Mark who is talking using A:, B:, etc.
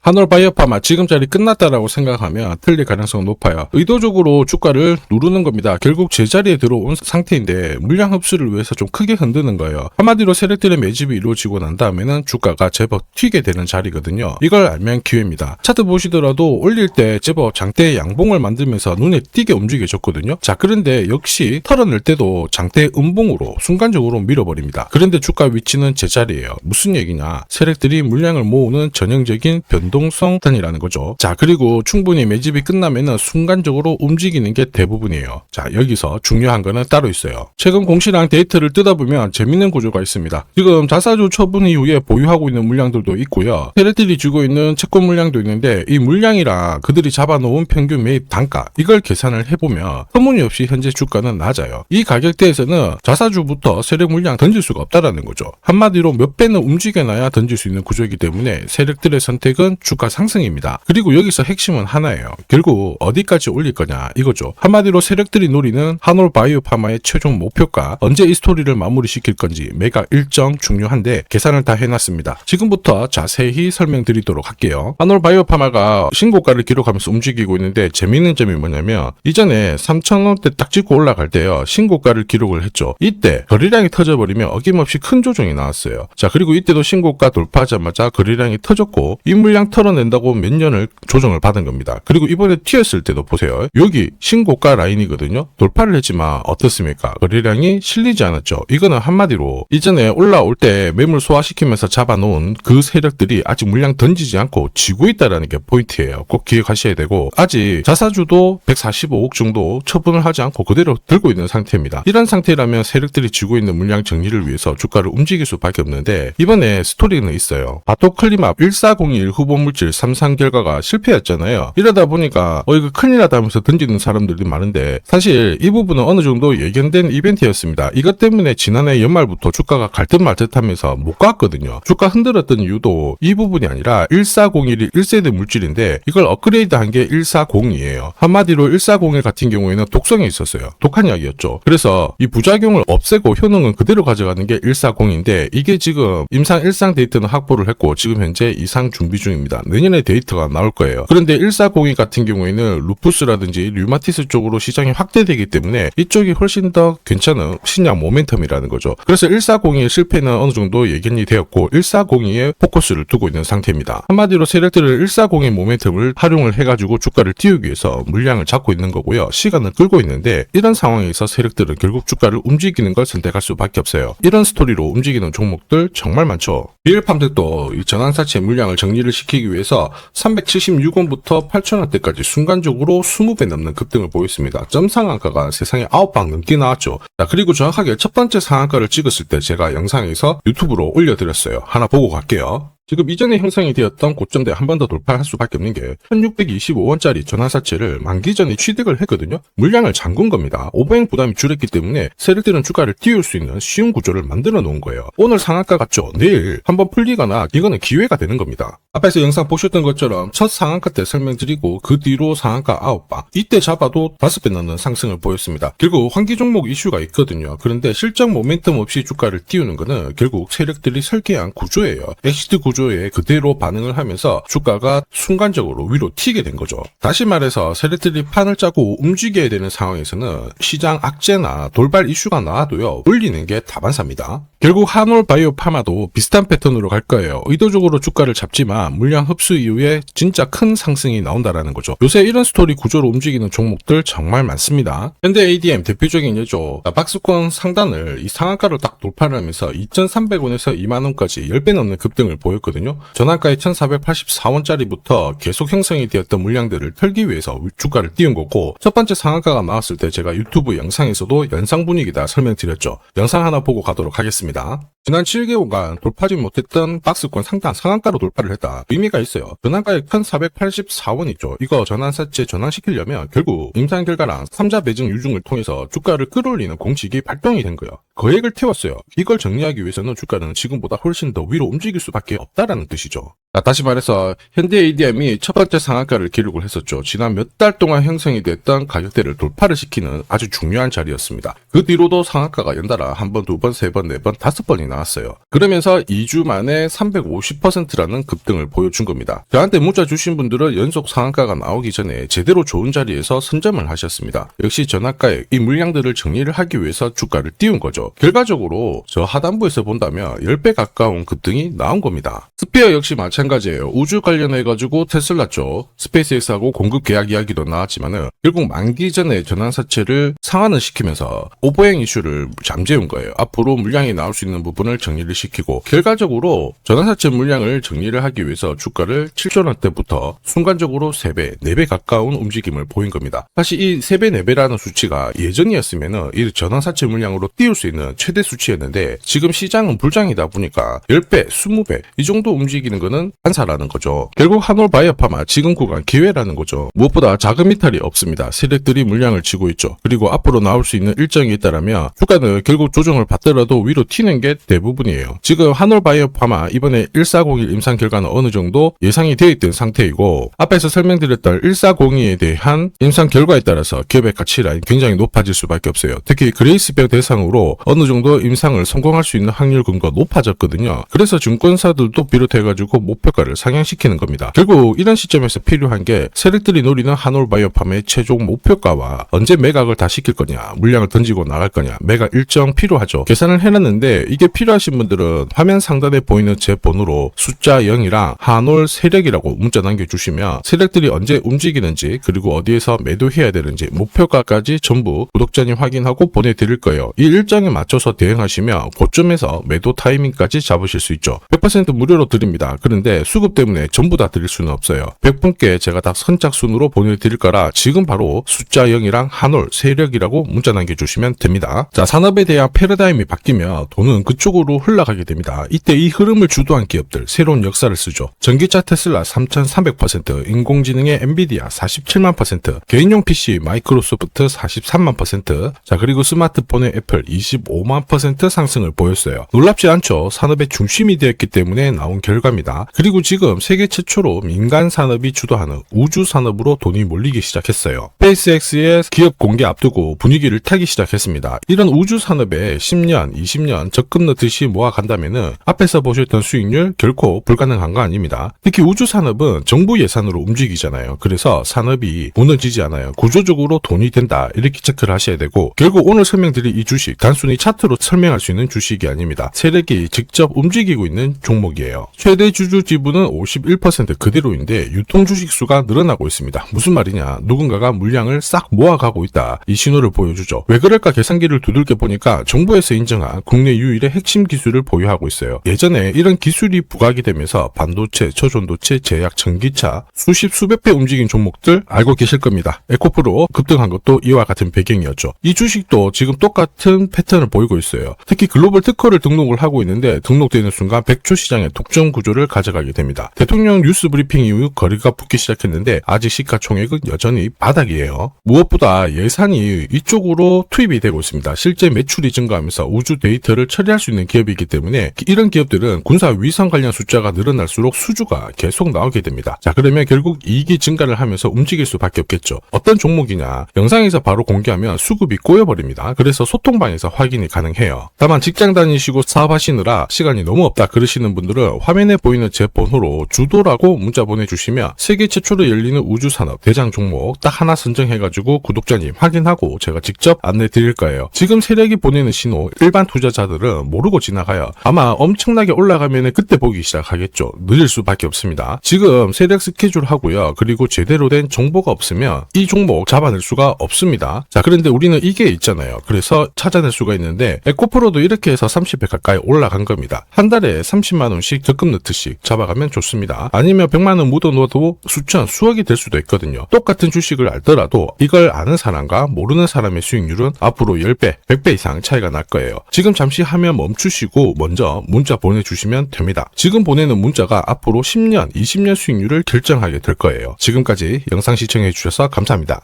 A: 한올바이오파마 지금 자리 끝났다라고 생각하면 틀릴 가능성은 높아요. 의도적으로 주가를 누르는 겁니다. 결국 제자리에 들어온 상태인데 물량 흡수를 위해서 좀 크게 흔드는 거예요. 한마디로 세력들의 매집이 이루어지고 난 다음에는 주가가 제법 튀게 되는 자리거든요. 이걸 알면 기회입니다. 차트 보시더라도 올릴 때 제법 장대의 양봉을 만들면서 눈에 띄게 움직여졌거든요. 자, 그런데 역시 털어낼 때도 장대 음봉으로 순간적으로 밀어버립니다. 그런데 주가 위치는 제자리예요. 무슨 얘기냐? 세력들이 물량을 모으는 전형적인 변동성 단이라는 거죠. 자, 그리고 충분히 매집이 끝나면은 순간적으로 움직이는 게 대부분이에요. 자, 여기서 중요한 거는 따로 있어요. 최근 공시랑 데이터를 뜯어보면 재밌는 구조가 있습니다. 지금 자사주 처분 이후에 보유하고 있는 물량들도 있고요. 세력들이 쥐고 있는 채권 물량도 있는데 이 물량이랑 그들이 잡아놓은 평균 매입 단가 이걸 계산을 해보면 터무니없이 현재 주가는 낮아요. 이 가격대에서는 자사주부터 세력 물량 던질 수가 없다라는 거죠. 한마디로 몇 배는 움직여놔야 던질 수 있는 구조이기 때문에 세력들의 선택은 주가 상승입니다. 그리고 여기서 핵심은 하나예요. 결국 어디까지 올릴 거냐 이거죠. 한마디로 세력들이 노리는 한올바이오파마의 최종 목표가 언제 이 스토리를 마무리시킬 건지 매각 일정 중요한데 계산을 다 해놨습니다. 지금부터 자세히 설명드리도록 할게요. 한올바이오파마가 신고가를 기록하면서 움직이고 있는데 재미있는 점이 뭐냐면 이전에 3,000원대 딱 찍고 올라갈 때요 신고가를 기록을 했죠. 이때 거래량이 터져버리면 어김없이 큰 조정이 나왔어요. 자, 그리고 이때도 신고가 돌파하자마자 거래량이 터졌고 이 물량 털어낸다고 몇 년을 조정을 받은 겁니다. 그리고 이번에 튀었을 때도 보세요. 여기 신고가 라인이거든요. 돌파를 했지만 어떻습니까? 거래량이 실리지 않았죠. 이거는 한마디로 이전에 올라올 때 매물 소화시키면서 잡아놓은 그 세력들이 아직 물량 던지지 않고 지고 있다는 게 포인트예요. 꼭 기억하셔야 되고 아직 자사주도 145억 정도 처분을 하지 않고 그대로 들고 있는 상태입니다. 이런 상태라면 세력들이 지고 있는 물량 정리를 위해서 주가를 움직일 수밖에 없는데 이번에 스토리는 있어요. 바토클리맙 1401 후보물질 3상 결과가 실패했잖아요. 이러다 보니까 이거 큰일 나다 하면서 던지는 사람들이 많은데 사실 이 부분은 어느 정도 예견된 이벤트였습니다. 이것 때문에 지난해 연말부터 주가가 갈 듯 말 듯 하면서 못 갔거든요. 주가 흔들었던 이유도 이 부분이 아니라 1401이 1세대 물질인데 이걸 업그레이드한 게 1402예요. 한마디로 1401 같은 경우에는 독성이 있었어요. 독한 약이었죠. 그래서 이 부작용을 없애고 효능은 그대로 가져가는 게 140인데 이게 지금 임상 1상 데이터는 확보를 했고 지금 현재 2상 준비 중입니다. 내년에 데이터가 나올 거예요. 그런데 1402 같은 경우에는 루푸스라든지 류마티스 쪽으로 시장이 확대되기 때문에 이쪽이 훨씬 더 괜찮은 신약 모멘텀이라는 거죠. 그래서 1402의 실패는 어느 정도 예견이 되었고 1402에 포커스를 두고 있는 상태입니다. 한마디로 세력들을 1402 모멘텀을 활용을 해가지고 주가를 띄우기 위해서 물량을 잡고 있는 거고요. 시간을 끌고 있는데 이런 상황에서 세력들은 결국 주가를 움직이는 걸 선택할 수밖에 없어요. 이런 스토리로 움직이는 종목들 정말 많죠. 비엘팜들도 이 전환사채 물량을 정리를 시키기 위해서 376원부터 8,000원대까지 순간적으로 20배 넘는 급등을 보였습니다. 점 상한가가 세상에 9방 넘게 나왔죠. 자, 그리고 정확하게 첫 번째 상한가를 찍었을 때 제가 영상에서 유튜브로 올려드렸어요. 하나 보고 갈게요. 지금 이전에 형성이 되었던 고점대 한 번 더 돌파할 수밖에 없는 게 1625원짜리 전환사채를 만기 전에 취득을 했거든요. 물량을 잠근 겁니다. 오버행 부담이 줄었기 때문에 세력들은 주가를 띄울 수 있는 쉬운 구조를 만들어 놓은 거예요. 오늘 상한가 같죠? 내일 한번 풀리거나 이거는 기회가 되는 겁니다. 앞에서 영상 보셨던 것처럼 첫 상한가 때 설명드리고 그 뒤로 상한가 9방 이때 잡아도 5배 넘는 상승을 보였습니다. 결국 환기 종목 이슈가 있거든요. 그런데 실적 모멘텀 없이 주가를 띄우는 거는 결국 세력들이 설계한 구조예요. 엑시트 구조에 그대로 반응을 하면서 주가가 순간적으로 위로 튀게 된 거죠. 다시 말해서 세력들이 판을 짜고 움직여야 되는 상황에서는 시장 악재나 돌발 이슈가 나와도요 올리는 게 다반사입니다. 결국 한올바이오파마도 비슷한 패턴으로 갈 거예요. 의도적으로 주가를 잡지만 물량 흡수 이후에 진짜 큰 상승이 나온다라는 거죠. 요새 이런 스토리 구조로 움직이는 종목들 정말 많습니다. 현대 ADM 대표적인 예죠. 박스권 상단을 이 상한가를 딱 돌파를 하면서 2,300원에서 2만원까지 10배 넘는 급등을 보였거든요. 전환가의 1,484원짜리부터 계속 형성이 되었던 물량들을 털기 위해서 주가를 띄운 거고 첫 번째 상한가가 나왔을 때 제가 유튜브 영상에서도 연상 분위기다 설명드렸죠. 영상 하나 보고 가도록 하겠습니다. 지난 7개월간 돌파하지 못했던 박스권 상단 상한가로 돌파를 했다. 의미가 있어요. 전환가액 1,484원이죠. 이거 전환사채 전환시키려면 결국 임상 결과랑 3자 배정 유중을 통해서 주가를 끌어올리는 공식이 발동이 된 거예요. 거액을 태웠어요. 이걸 정리하기 위해서는 주가는 지금보다 훨씬 더 위로 움직일 수밖에 없다라는 뜻이죠. 다시 말해서 현대 ADM이 첫 번째 상한가를 기록을 했었죠. 지난 몇 달 동안 형성이 됐던 가격대를 돌파를 시키는 아주 중요한 자리였습니다. 그 뒤로도 상한가가 연달아 한 번, 두 번, 세 번, 네 번, 다섯 번이 나왔어요. 그러면서 2주 만에 350%라는 급등을 보여준 겁니다. 저한테 문자 주신 분들은 연속 상한가가 나오기 전에 제대로 좋은 자리에서 선점을 하셨습니다. 역시 전학가에 이 물량들을 정리를 하기 위해서 주가를 띄운 거죠. 결과적으로 저 하단부에서 본다면 10배 가까운 급등이 나온 겁니다. 스피어 역시 마찬가지예요. 우주 관련해가지고 테슬라 쪽 스페이스X하고 공급 계약 이야기도 나왔지만은 결국 만기 전에 전환사채를 상환을 시키면서 오버행 이슈를 잠재운 거예요. 앞으로 물량이 나올 수 있는 부분을 정리를 시키고 결과적으로 전환사채 물량을 정리를 하기 위해서 주가를 7조 원대부터 순간적으로 3배, 4배 가까운 움직임을 보인 겁니다. 사실 이 3배, 4배라는 수치가 예전이었으면은 이 전환사채 물량으로 띄울 수 있는 최대 수치였는데 지금 시장은 불장이다 보니까 10배, 20배 이 정도 움직이는 거는 한사라는 거죠. 결국 한올 바이오파마 지금 구간 기회라는 거죠. 무엇보다 자금 이탈이 없습니다. 세력들이 물량을 쥐고 있죠. 그리고 앞으로 나올 수 있는 일정이 있다라면 주가는 결국 조정을 받더라도 위로 튀는 게 대부분이에요. 지금 한올 바이오파마 이번에 1401 임상 결과는 어느 정도 예상이 되어 있던 상태이고 앞에서 설명드렸던 1402에 대한 임상 결과에 따라서 기업의 가치 라인 굉장히 높아질 수밖에 없어요. 특히 그레이스병 대상으로 어느 정도 임상을 성공할 수 있는 확률 근거가 높아졌거든요. 그래서 증권사들도 비롯해가지고 목표가를 상향시키는 겁니다. 결국 이런 시점에서 필요한 게 세력들이 노리는 한올 바이오팜의 최종 목표가와 언제 매각을 다 시킬 거냐, 물량을 던지고 나갈 거냐, 매각 일정 필요하죠. 계산을 해놨는데 이게 필요하신 분들은 화면 상단에 보이는 제 번호로 숫자 0이랑 한올 세력이라고 문자 남겨주시면 세력들이 언제 움직이는지 그리고 어디에서 매도해야 되는지 목표가까지 전부 구독자님 확인하고 보내드릴 거예요. 이 일정에 맞춰서 대응하시면 고점에서 매도 타이밍까지 잡으실 수 있죠. 100% 무료로 드립니다. 그런데 수급 때문에 전부 다 드릴 수는 없어요. 100분께 제가 다 선착순으로 보내드릴 거라 지금 바로 숫자 0이랑 한올 세력이라고 문자 남겨주시면 됩니다. 자, 산업에 대한 패러다임이 바뀌면 돈은 그쪽으로 흘러가게 됩니다. 이때 이 흐름을 주도한 기업들 새로운 역사를 쓰죠. 전기차 테슬라 3300%, 인공지능의 엔비디아 47만 %, 개인용 PC 마이크로소프트 43만 %, 자 그리고 스마트폰의 애플 25만 % 상승을 보였어요. 놀랍지 않죠? 산업의 중심이 되었기 때문에 나온 결과입니다. 그리고 지금 세계 최초로 민간 산업이 주도하는 우주 산업으로 돈이 몰리기 시작했어요. 스페이스X의 기업 공개 앞두고 분위기를 타기 시작했습니다. 이런 우주 산업에 10년, 20년 적금 넣듯이 모아간다면은 앞에서 보셨던 수익률 결코 불가능한 거 아닙니다. 특히 우주 산업은 정부 예산으로 움직이잖아요. 그래서 산업이 무너지지 않아요. 구조적으로 돈이 된다 이렇게 체크를 하셔야 되고 결국 오늘 설명드릴 이 주식 단순히 차트로 설명할 수 있는 주식이 아닙니다. 세력이 직접 움직이고 있는 종목이에요. 최대 주주 지분은 51% 그대로인데 유통 주식 수가 늘어나고 있습니다. 무슨 말이냐? 누군가가 물량을 싹 모아가고 있다. 이 신호를 보여주죠. 왜 그럴까 계산기를 두들겨 보니까 정부에서 인정한 국내 유일의 핵심 기술을 보유하고 있어요. 예전에 이런 기술이 부각이 되면서 반도체, 저전도체, 제약, 전기차 수십 수백 배 움직인 종목들 알고 계실 겁니다. 에코프로 급등한 것도 이와 같은 배경이었죠. 이 주식도 지금 똑같은 패턴을 보이고 있어요. 특히 글로벌 특허를 등록을 하고 있는데 등록되는 순간 100조 시장의 독점 구조를 가져가게 됩니다. 대통령 뉴스 브리핑 이후 거리가 붙기 시작했는데 아직 시가총액은 여전히 바닥이에요. 무엇보다 예산이 이쪽으로 투입이 되고 있습니다. 실제 매출이 증가하면서 우주 데이터를 처리할 수 있는 기업이기 때문에 이런 기업들은 군사 위성 관련 숫자가 늘어날수록 수주가 계속 나오게 됩니다. 자, 그러면 결국 이익이 증가를 하면서 움직일 수밖에 없겠죠. 어떤 종목이냐? 영상에서 바로 공개하면 수급이 꼬여버립니다. 그래서 소통방에서 확인이 가능해요. 다만 직장 다니시고 사업하시느라 시간이 너무 없다 그러시는 분들은 화면에 보이는 제 번호로 주도라고 문자 보내주시면 세계 최초로 열리는 우주산업 대장 종목 딱 하나 선정해가지고 구독자님 확인하고 제가 직접 안내 드릴 거예요. 지금 세력이 보내는 신호 일반 투자자들은 모르고 지나가요. 아마 엄청나게 올라가면 그때 보기 시작하겠죠. 늦을 수밖에 없습니다. 지금 세력 스케줄 하고요. 그리고 제대로 된 정보가 없으면 이 종목 잡아낼 수가 없습니다. 자, 그런데 우리는 이게 있잖아요. 그래서 찾아낼 수가 있는데 에코프로도 이렇게 해서 30배 가까이 올라간 겁니다. 한 달에 30만 원씩 적금 넣듯이 잡아가면 좋습니다. 아니면 100만 원 묻어놓아도 수천, 수억이 될 수도 있거든요. 똑같은 주식을 알더라도 이걸 아는 사람과 모르는 사람의 수익률은 앞으로 10배, 100배 이상 차이가 날 거예요. 지금 잠시 화면 멈추시고 먼저 문자 보내주시면 됩니다. 지금 보내는 문자가 앞으로 10년, 20년 수익률을 결정하게 될 거예요. 지금까지 영상 시청해 주셔서 감사합니다.